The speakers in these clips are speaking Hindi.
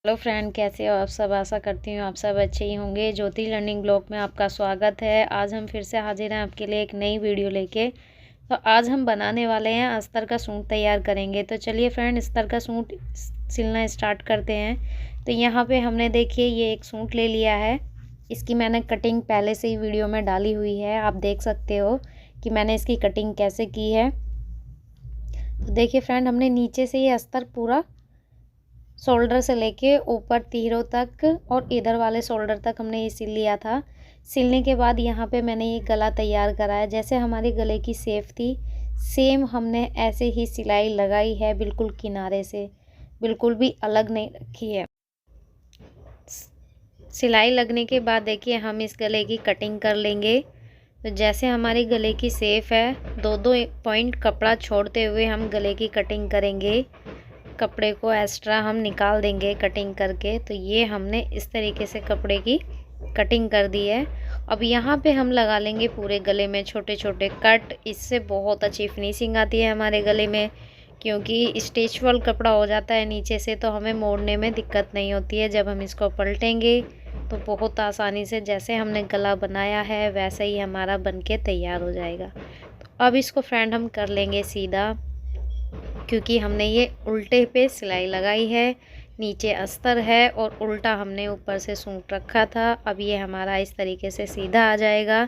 हेलो फ्रेंड, कैसे हो आप सब। आशा करती हूँ आप सब अच्छे ही होंगे। ज्योति लर्निंग ब्लॉग में आपका स्वागत है। आज हम फिर से हाजिर हैं आपके लिए एक नई वीडियो लेके। तो आज हम बनाने वाले हैं अस्तर का सूट तैयार करेंगे। तो चलिए फ्रेंड, अस्तर का सूट सिलना स्टार्ट करते हैं। तो यहाँ पे हमने देखिए ये एक सूट ले लिया है। इसकी मैंने कटिंग पहले से ही वीडियो में डाली हुई है, आप देख सकते हो कि मैंने इसकी कटिंग कैसे की है। तो देखिए फ्रेंड, हमने नीचे से ये अस्तर पूरा शोल्डर से लेके ऊपर तीरों तक और इधर वाले शोल्डर तक हमने ये सिल लिया था। सिलने के बाद यहाँ पे मैंने ये गला तैयार करा है। जैसे हमारे गले की शेप थी सेम हमने ऐसे ही सिलाई लगाई है, बिल्कुल किनारे से, बिल्कुल भी अलग नहीं रखी है। सिलाई लगने के बाद देखिए हम इस गले की कटिंग कर लेंगे। तो जैसे हमारे गले की शेप है, दो दो पॉइंट कपड़ा छोड़ते हुए हम गले की कटिंग करेंगे। कपड़े को एक्स्ट्रा हम निकाल देंगे कटिंग करके। तो ये हमने इस तरीके से कपड़े की कटिंग कर दी है। अब यहाँ पे हम लगा लेंगे पूरे गले में छोटे छोटे कट। इससे बहुत अच्छी फिनिशिंग आती है हमारे गले में, क्योंकि स्ट्रेचबल कपड़ा हो जाता है नीचे से, तो हमें मोड़ने में दिक्कत नहीं होती है। जब हम इसको पलटेंगे तो बहुत आसानी से जैसे हमने गला बनाया है वैसे ही हमारा बनके तैयार हो जाएगा। तो अब इसको फ्रेंड हम कर लेंगे सीधा, क्योंकि हमने ये उल्टे पे सिलाई लगाई है, नीचे अस्तर है और उल्टा हमने ऊपर से सूट रखा था। अब ये हमारा इस तरीके से सीधा आ जाएगा।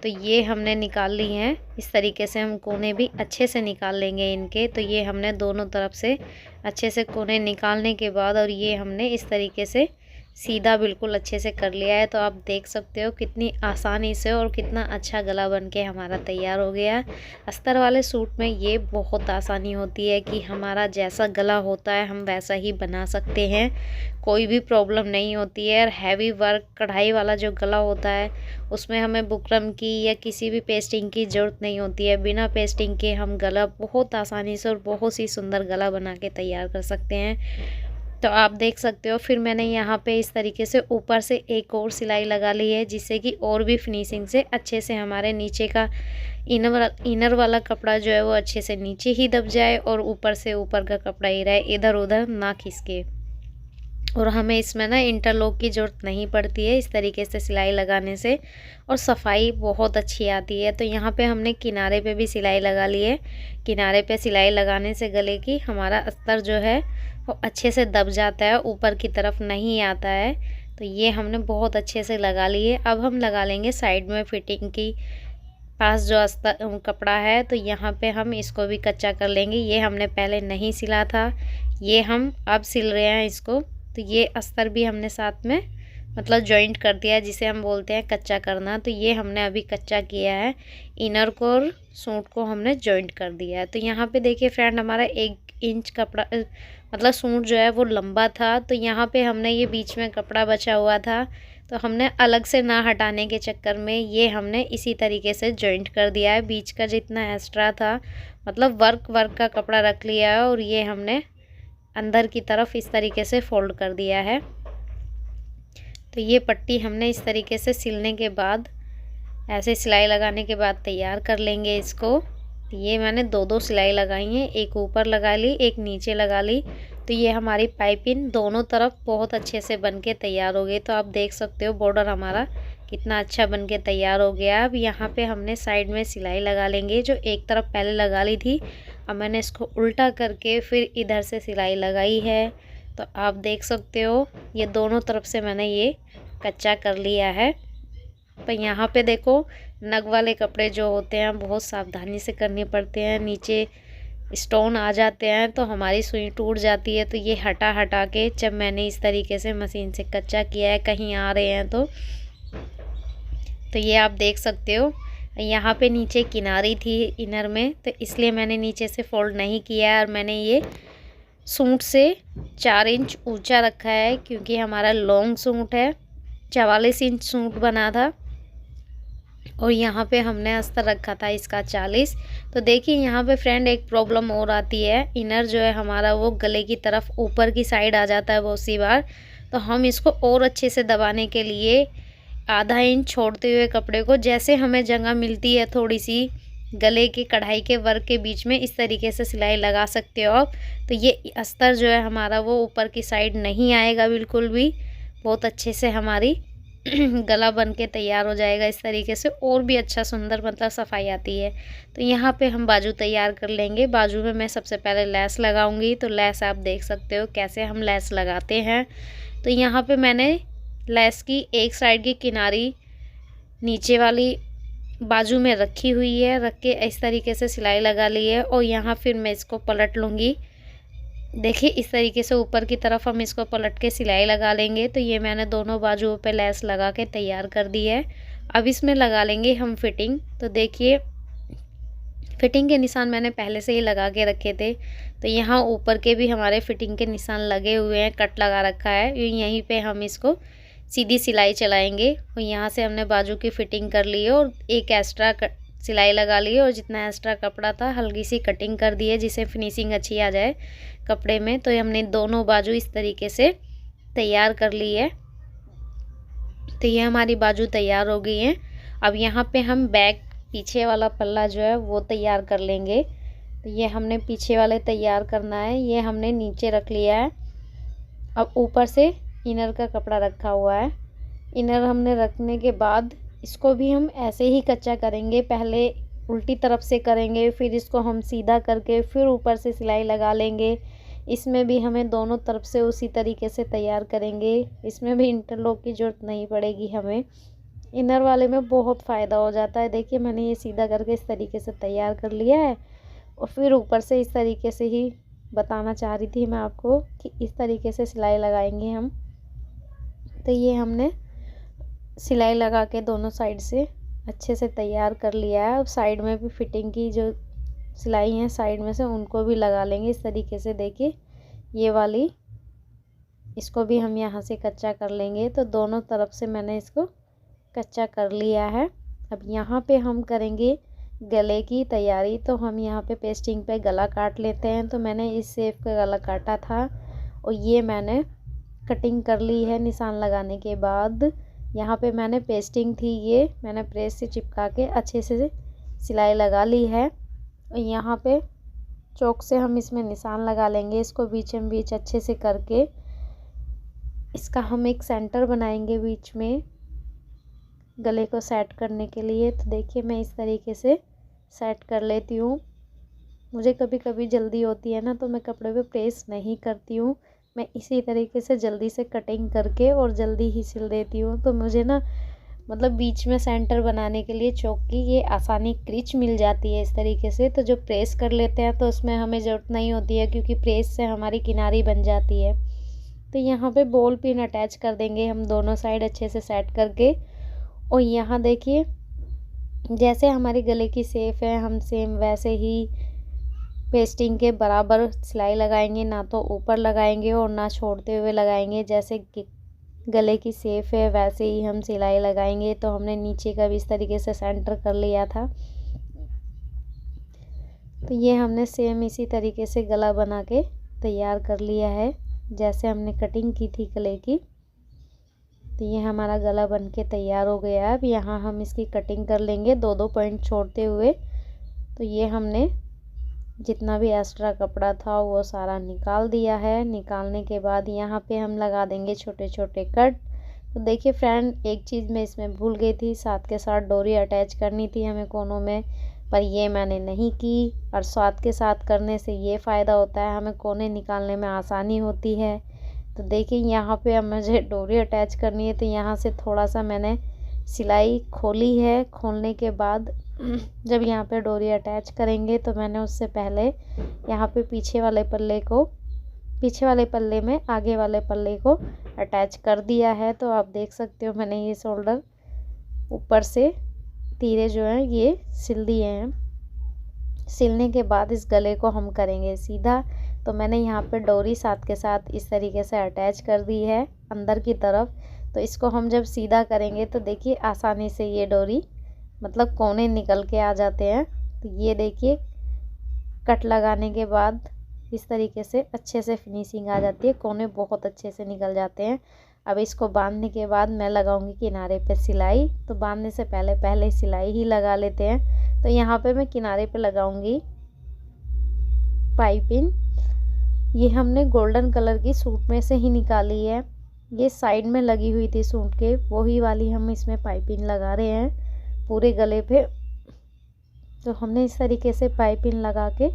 तो ये हमने निकाल ली हैं। इस तरीके से हम कोने भी अच्छे से निकाल लेंगे इनके। तो ये हमने दोनों तरफ से अच्छे से कोने निकालने के बाद और ये हमने इस तरीके से सीधा बिल्कुल अच्छे से कर लिया है। तो आप देख सकते हो कितनी आसानी से और कितना अच्छा गला बन के हमारा तैयार हो गया। अस्तर वाले सूट में ये बहुत आसानी होती है कि हमारा जैसा गला होता है हम वैसा ही बना सकते हैं, कोई भी प्रॉब्लम नहीं होती है। और हैवी वर्क कढ़ाई वाला जो गला होता है उसमें हमें बुकरम की या किसी भी पेस्टिंग की ज़रूरत नहीं होती है। बिना पेस्टिंग के हम गला बहुत आसानी से और बहुत ही सुंदर गला बना के तैयार कर सकते हैं। तो आप देख सकते हो फिर मैंने यहाँ पे इस तरीके से ऊपर से एक और सिलाई लगा ली है, जिससे कि और भी फिनिशिंग से अच्छे से हमारे नीचे का इनर वाला कपड़ा जो है वो अच्छे से नीचे ही दब जाए और ऊपर से ऊपर का कपड़ा ही रहे, इधर उधर ना खिसके। और हमें इसमें ना इंटरलॉक की ज़रूरत नहीं पड़ती है इस तरीके से सिलाई लगाने से, और सफाई बहुत अच्छी आती है। तो यहाँ पे हमने किनारे पे भी सिलाई लगा ली है। किनारे पे सिलाई लगाने से गले की हमारा अस्तर जो है वो अच्छे से दब जाता है, ऊपर की तरफ नहीं आता है। तो ये हमने बहुत अच्छे से लगा ली है। अब हम लगा लेंगे साइड में फिटिंग की पास जो अस्तर कपड़ा है। तो यहाँ पे हम इसको भी कच्चा कर लेंगे। ये हमने पहले नहीं सिला था, ये हम अब सिल रहे हैं इसको। तो ये अस्तर भी हमने साथ में मतलब जॉइंट कर दिया है, जिसे हम बोलते हैं कच्चा करना। तो ये हमने अभी कच्चा किया है। इनर को और सूट को हमने जॉइंट कर दिया है। तो यहाँ पे देखिए फ्रेंड, हमारा 1 इंच कपड़ा मतलब सूट जो है वो लंबा था। तो यहाँ पे हमने ये बीच में कपड़ा बचा हुआ था, तो हमने अलग से ना हटाने के चक्कर में ये हमने इसी तरीके से जॉइंट कर दिया है। बीच का जितना एक्स्ट्रा था मतलब वर्क का कपड़ा रख लिया है, और ये हमने अंदर की तरफ इस तरीके से फोल्ड कर दिया है। तो ये पट्टी हमने इस तरीके से सिलने के बाद ऐसे सिलाई लगाने के बाद तैयार कर लेंगे इसको। ये मैंने 2 सिलाई लगाई हैं, एक ऊपर लगा ली एक नीचे लगा ली। तो ये हमारी पाइपिंग दोनों तरफ बहुत अच्छे से बन के तैयार हो गई। तो आप देख सकते हो बॉर्डर हमारा कितना अच्छा बन के तैयार हो गया। अब यहाँ पे हमने साइड में सिलाई लगा लेंगे, जो एक तरफ पहले लगा ली थी। अब मैंने इसको उल्टा करके फिर इधर से सिलाई लगाई है। तो आप देख सकते हो ये दोनों तरफ से मैंने ये कच्चा कर लिया है। पर यहाँ पे देखो नग वाले कपड़े जो होते हैं बहुत सावधानी से करने पड़ते हैं, नीचे स्टोन आ जाते हैं तो हमारी सुई टूट जाती है। तो ये हटा हटा के जब मैंने इस तरीके से मशीन से कच्चा किया है, कहीं आ रहे हैं तो ये आप देख सकते हो। यहाँ पे नीचे किनारी थी इनर में, तो इसलिए मैंने नीचे से फोल्ड नहीं किया है। और मैंने ये सूट से 4 इंच ऊंचा रखा है, क्योंकि हमारा लॉन्ग सूट है, 44 इंच सूट बना था और यहाँ पे हमने अस्तर रखा था इसका 40। तो देखिए यहाँ पे फ्रेंड एक प्रॉब्लम और आती है, इनर जो है हमारा वो गले की तरफ ऊपर की साइड आ जाता है बहुत सी बार। तो हम इसको और अच्छे से दबाने के लिए आधा इंच छोड़ते हुए कपड़े को, जैसे हमें जगह मिलती है थोड़ी सी गले के कढ़ाई के वर्क के बीच में इस तरीके से सिलाई लगा सकते हो आप। तो ये अस्तर जो है हमारा वो ऊपर की साइड नहीं आएगा बिल्कुल भी, बहुत अच्छे से हमारी गला बन के तैयार हो जाएगा इस तरीके से, और भी अच्छा सुंदर मतलब सफाई आती है। तो यहाँ पे हम बाजू तैयार कर लेंगे। बाजू में मैं सबसे पहले लेस लगाऊंगी। तो लेस आप देख सकते हो कैसे हम लेस लगाते हैं। तो यहाँ पे मैंने लेस की एक साइड की किनारी नीचे वाली बाजू में रखी हुई है, रख के इस तरीके से सिलाई लगा ली है। और यहाँ फिर मैं इसको पलट लूँगी। देखिए इस तरीके से ऊपर की तरफ हम इसको पलट के सिलाई लगा लेंगे। तो ये मैंने दोनों बाजुओं पे लेस लगा के तैयार कर दी है। अब इसमें लगा लेंगे हम फिटिंग। तो देखिए फिटिंग के निशान मैंने पहले से ही लगा के रखे थे। तो यहाँ ऊपर के भी हमारे फिटिंग के निशान लगे हुए हैं, कट लगा रखा है। यहीं पे हम इसको सीधी सिलाई चलाएंगे। और यहाँ से हमने बाजू की फिटिंग कर ली है और एक एक्स्ट्रा सिलाई लगा ली है, और जितना एक्स्ट्रा कपड़ा था हल्की सी कटिंग कर दी है जिससे फिनिशिंग अच्छी आ जाए कपड़े में। तो हमने दोनों बाजू इस तरीके से तैयार कर ली है। तो ये हमारी बाजू तैयार हो गई है। अब यहाँ पे हम बैक पीछे वाला पल्ला जो है वो तैयार कर लेंगे। तो ये हमने पीछे वाले तैयार करना है, ये हमने नीचे रख लिया है। अब ऊपर से इनर का कपड़ा रखा हुआ है। इनर हमने रखने के बाद इसको भी हम ऐसे ही कच्चा करेंगे। पहले उल्टी तरफ से करेंगे, फिर इसको हम सीधा करके फिर ऊपर से सिलाई लगा लेंगे। इसमें भी हमें दोनों तरफ से उसी तरीके से तैयार करेंगे। इसमें भी इंटरलॉक की ज़रूरत नहीं पड़ेगी हमें। इनर वाले में बहुत फ़ायदा हो जाता है। देखिए मैंने ये सीधा करके इस तरीके से तैयार कर लिया है, और फिर ऊपर से इस तरीके से ही बताना चाह रही थी मैं आपको कि इस तरीके से सिलाई लगाएंगे हम। तो ये हमने सिलाई लगा के दोनों साइड से अच्छे से तैयार कर लिया है। अब साइड में भी फिटिंग की जो सिलाई है साइड में से उनको भी लगा लेंगे इस तरीके से। देखिए ये वाली, इसको भी हम यहाँ से कच्चा कर लेंगे। तो दोनों तरफ से मैंने इसको कच्चा कर लिया है। अब यहाँ पे हम करेंगे गले की तैयारी। तो हम यहाँ पे पेस्टिंग पे गला काट लेते हैं। तो मैंने इस शेप का गला काटा था, और ये मैंने कटिंग कर ली है निशान लगाने के बाद। यहाँ पे मैंने पेस्टिंग थी, ये मैंने प्रेस से चिपका के अच्छे से सिलाई लगा ली है। और यहाँ पे चौक से हम इसमें निशान लगा लेंगे। इसको बीचों बीच अच्छे से करके इसका हम एक सेंटर बनाएंगे बीच में गले को सेट करने के लिए। तो देखिए मैं इस तरीके से सेट कर लेती हूँ। मुझे कभी कभी जल्दी होती है ना, तो मैं कपड़े पे प्रेस नहीं करती हूँ। मैं इसी तरीके से जल्दी से कटिंग करके और जल्दी ही सिल देती हूँ। तो मुझे ना मतलब बीच में सेंटर बनाने के लिए चौक की ये आसानी क्रिच मिल जाती है इस तरीके से। तो जो प्रेस कर लेते हैं तो उसमें हमें ज़रूरत नहीं होती है, क्योंकि प्रेस से हमारी किनारी बन जाती है। तो यहाँ पे बॉल पिन अटैच कर देंगे हम दोनों साइड अच्छे से सेट करके। और यहाँ देखिए जैसे हमारे गले की शेप है, हम सेम वैसे ही पेस्टिंग के बराबर सिलाई लगाएंगे, ना तो ऊपर लगाएंगे और ना छोड़ते हुए लगाएंगे। जैसे गले की शेप है वैसे ही हम सिलाई लगाएंगे। तो हमने नीचे का भी इस तरीके से सेंटर कर लिया था। तो ये हमने सेम इसी तरीके से गला बना के तैयार कर लिया है जैसे हमने कटिंग की थी गले की। तो ये हमारा गला बन के तैयार हो गया है। अब यहाँ हम इसकी कटिंग कर लेंगे 2-2 पॉइंट छोड़ते हुए। तो ये हमने जितना भी एक्स्ट्रा कपड़ा था वो सारा निकाल दिया है। निकालने के बाद यहाँ पे हम लगा देंगे छोटे छोटे कट। तो देखिए फ्रेंड, एक चीज़ मैं इसमें भूल गई थी, साथ के साथ डोरी अटैच करनी थी हमें कोनों में, पर ये मैंने नहीं की। और साथ के साथ करने से ये फ़ायदा होता है, हमें कोने निकालने में आसानी होती है। तो देखिए यहाँ पे अब मुझे डोरी अटैच करनी है। तो यहाँ से थोड़ा सा मैंने सिलाई खोली है। खोलने के बाद जब यहाँ पे डोरी अटैच करेंगे तो मैंने उससे पहले यहाँ पे पीछे वाले पल्ले में आगे वाले पल्ले को अटैच कर दिया है। तो आप देख सकते हो मैंने ये शोल्डर ऊपर से तीरे जो हैं ये सिल दिए हैं। सिलने के बाद इस गले को हम करेंगे सीधा। तो मैंने यहाँ पे डोरी साथ के साथ इस तरीके से अटैच कर दी है अंदर की तरफ। तो इसको हम जब सीधा करेंगे तो देखिए आसानी से ये डोरी मतलब कोने निकल के आ जाते हैं। तो ये देखिए कट लगाने के बाद इस तरीके से अच्छे से फिनिशिंग आ जाती है, कोने बहुत अच्छे से निकल जाते हैं। अब इसको बांधने के बाद मैं लगाऊंगी किनारे पे सिलाई। तो बांधने से पहले सिलाई ही लगा लेते हैं तो यहाँ पे मैं किनारे पे लगाऊंगी पाइपिंग। ये हमने गोल्डन कलर की सूट में से ही निकाली है, ये साइड में लगी हुई थी सूट के, वही वाली हम इसमें पाइपिंग लगा रहे हैं पूरे गले पे। तो हमने इस तरीके से पाइपिंग लगा के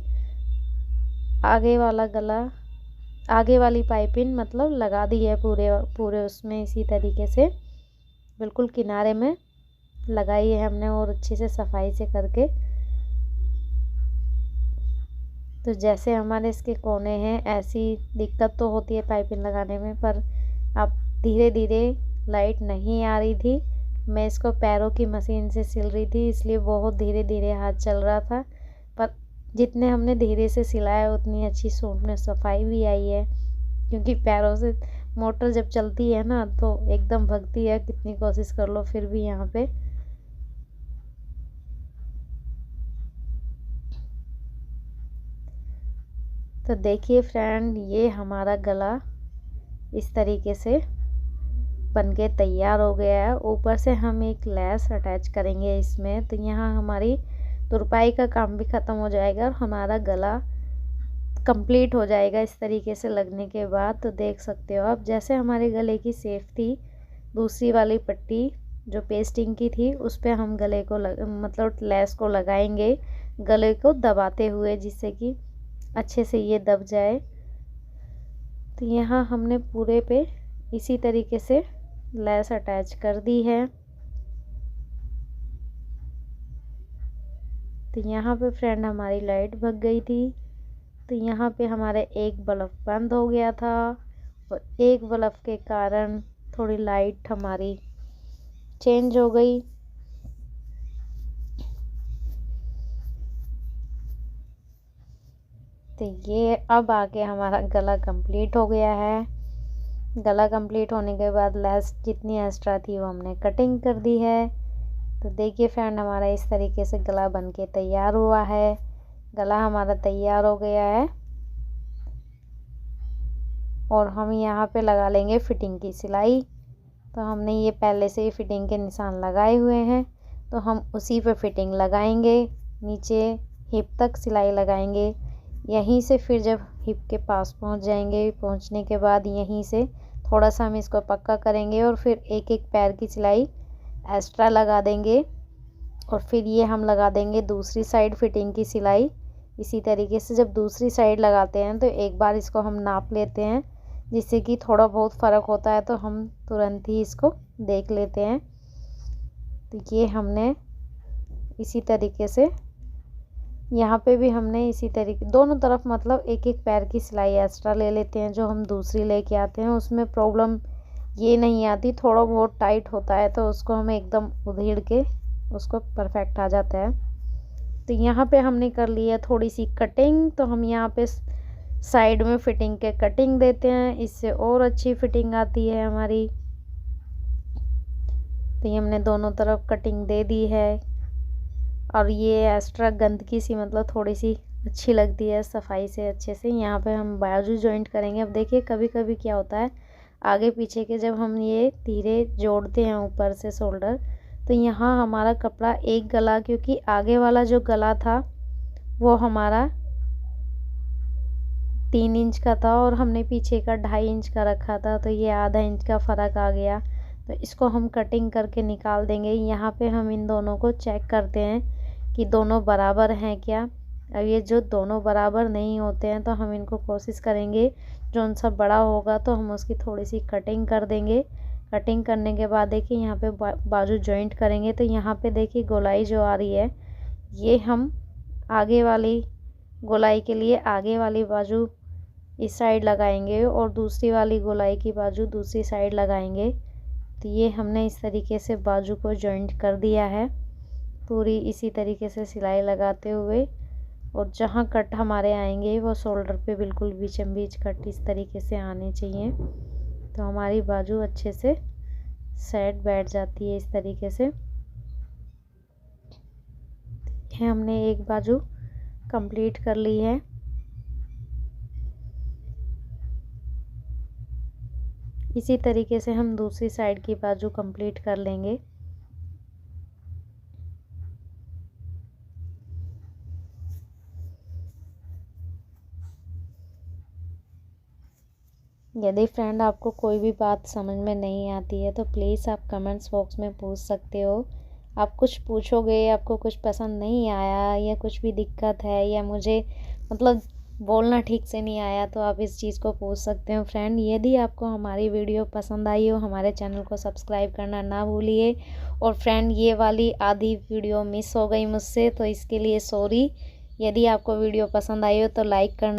आगे वाला गला, आगे वाली पाइपिंग मतलब लगा दी है पूरे पूरे उसमें, इसी तरीके से बिल्कुल किनारे में लगाई है हमने और अच्छे से सफाई से करके। तो जैसे हमारे इसके कोने हैं, ऐसी दिक्कत तो होती है पाइपिंग लगाने में, पर अब धीरे धीरे लाइट नहीं आ रही थी। मैं इसको पैरों की मशीन से सिल रही थी, इसलिए बहुत धीरे धीरे हाथ चल रहा था, पर जितने हमने धीरे से सिलाया उतनी अच्छी सूट में सफाई भी आई है। क्योंकि पैरों से मोटर जब चलती है ना तो एकदम भगती है, कितनी कोशिश कर लो फिर भी यहाँ पे। तो देखिए फ्रेंड, ये हमारा गला इस तरीके से बनके तैयार हो गया है। ऊपर से हम एक लेस अटैच करेंगे इसमें, तो यहाँ हमारी तुरपाई का काम भी ख़त्म हो जाएगा और हमारा गला कंप्लीट हो जाएगा इस तरीके से लगने के बाद। तो देख सकते हो आप, जैसे हमारे गले की शेप थी, दूसरी वाली पट्टी जो पेस्टिंग की थी उस पर हम गले को मतलब लेस को लगाएंगे गले को दबाते हुए, जिससे कि अच्छे से ये दब जाए। तो यहाँ हमने पूरे पे इसी तरीके से लेस अटैच कर दी है। तो यहाँ पे फ्रेंड हमारी लाइट भग गई थी, तो यहाँ पे हमारे एक बल्ब बंद हो गया था और एक बल्ब के कारण थोड़ी लाइट हमारी चेंज हो गई। तो ये अब आके हमारा गला कंप्लीट हो गया है। गला कंप्लीट होने के बाद लेस जितनी एक्स्ट्रा थी वो हमने कटिंग कर दी है। तो देखिए फ्रेंड, हमारा इस तरीके से गला बनके तैयार हुआ है। गला हमारा तैयार हो गया है और हम यहाँ पे लगा लेंगे फिटिंग की सिलाई। तो हमने ये पहले से ही फिटिंग के निशान लगाए हुए हैं, तो हम उसी पे फिटिंग लगाएंगे। नीचे हिप तक सिलाई लगाएंगे, यहीं से फिर जब हिप के पास पहुँच जाएंगे, पहुँचने के बाद यहीं से थोड़ा सा हम इसको पक्का करेंगे और फिर एक एक पैर की सिलाई एक्स्ट्रा लगा देंगे और फिर ये हम लगा देंगे दूसरी साइड फिटिंग की सिलाई। इसी तरीके से जब दूसरी साइड लगाते हैं तो एक बार इसको हम नाप लेते हैं, जिससे कि थोड़ा बहुत फ़र्क होता है तो हम तुरंत ही इसको देख लेते हैं। तो ये हमने इसी तरीके से यहाँ पे भी हमने इसी तरीके दोनों तरफ मतलब एक एक पैर की सिलाई एक्स्ट्रा ले लेते हैं। जो हम दूसरी लेके आते हैं उसमें प्रॉब्लम ये नहीं आती, थोड़ा बहुत टाइट होता है तो उसको हम एकदम उधेड़ के उसको परफेक्ट आ जाता है। तो यहाँ पे हमने कर लिया थोड़ी सी कटिंग, तो हम यहाँ पे साइड में फिटिंग के कटिंग देते हैं, इससे और अच्छी फिटिंग आती है हमारी। तो ये हमने दोनों तरफ कटिंग दे दी है और ये एक्स्ट्रा गंदगी सी मतलब थोड़ी सी अच्छी लगती है सफाई से अच्छे से। यहाँ पे हम बाजू जॉइंट करेंगे। अब देखिए कभी कभी क्या होता है, आगे पीछे के जब हम ये धीरे जोड़ते हैं ऊपर से शोल्डर, तो यहाँ हमारा कपड़ा एक गला, क्योंकि आगे वाला जो गला था वो हमारा 3 इंच का था और हमने पीछे का 2.5 इंच का रखा था, तो ये आधा इंच का फ़र्क आ गया। तो इसको हम कटिंग करके निकाल देंगे। यहाँ पे हम इन दोनों को चेक करते हैं कि दोनों बराबर हैं क्या। अब ये जो दोनों बराबर नहीं होते हैं तो हम इनको कोशिश करेंगे, जो उनसा बड़ा होगा तो हम उसकी थोड़ी सी कटिंग कर देंगे। कटिंग करने के बाद देखिए यहाँ पे बाजू जॉइंट करेंगे, तो यहाँ पे देखिए गोलाई जो आ रही है ये हम आगे वाली गोलाई के लिए आगे वाली बाजू इस साइड लगाएंगे और दूसरी वाली गोलाई की बाजू दूसरी साइड लगाएंगे। तो ये हमने इस तरीके से बाजू को जॉइंट कर दिया है पूरी इसी तरीके से सिलाई लगाते हुए। और जहाँ कट हमारे आएंगे वो शोल्डर पे बिल्कुल बीचम बीच कट इस तरीके से आने चाहिए, तो हमारी बाजू अच्छे से सेट बैठ जाती है इस तरीके से। ये हमने एक बाजू कंप्लीट कर ली है। इसी तरीके से हम दूसरी साइड की बाजू कंप्लीट कर लेंगे। यदि फ्रेंड आपको कोई भी बात समझ में नहीं आती है तो प्लीज़ आप कमेंट्स बॉक्स में पूछ सकते हो। आप कुछ पूछोगे, आपको कुछ पसंद नहीं आया या कुछ भी दिक्कत है या मुझे मतलब बोलना ठीक से नहीं आया तो आप इस चीज़ को पूछ सकते हो फ्रेंड। यदि आपको हमारी वीडियो पसंद आई हो, हमारे चैनल को सब्सक्राइब करना ना भूलिए। और फ्रेंड ये वाली आधी वीडियो मिस हो गई मुझसे, तो इसके लिए सॉरी। यदि आपको वीडियो पसंद आई हो तो लाइक करना।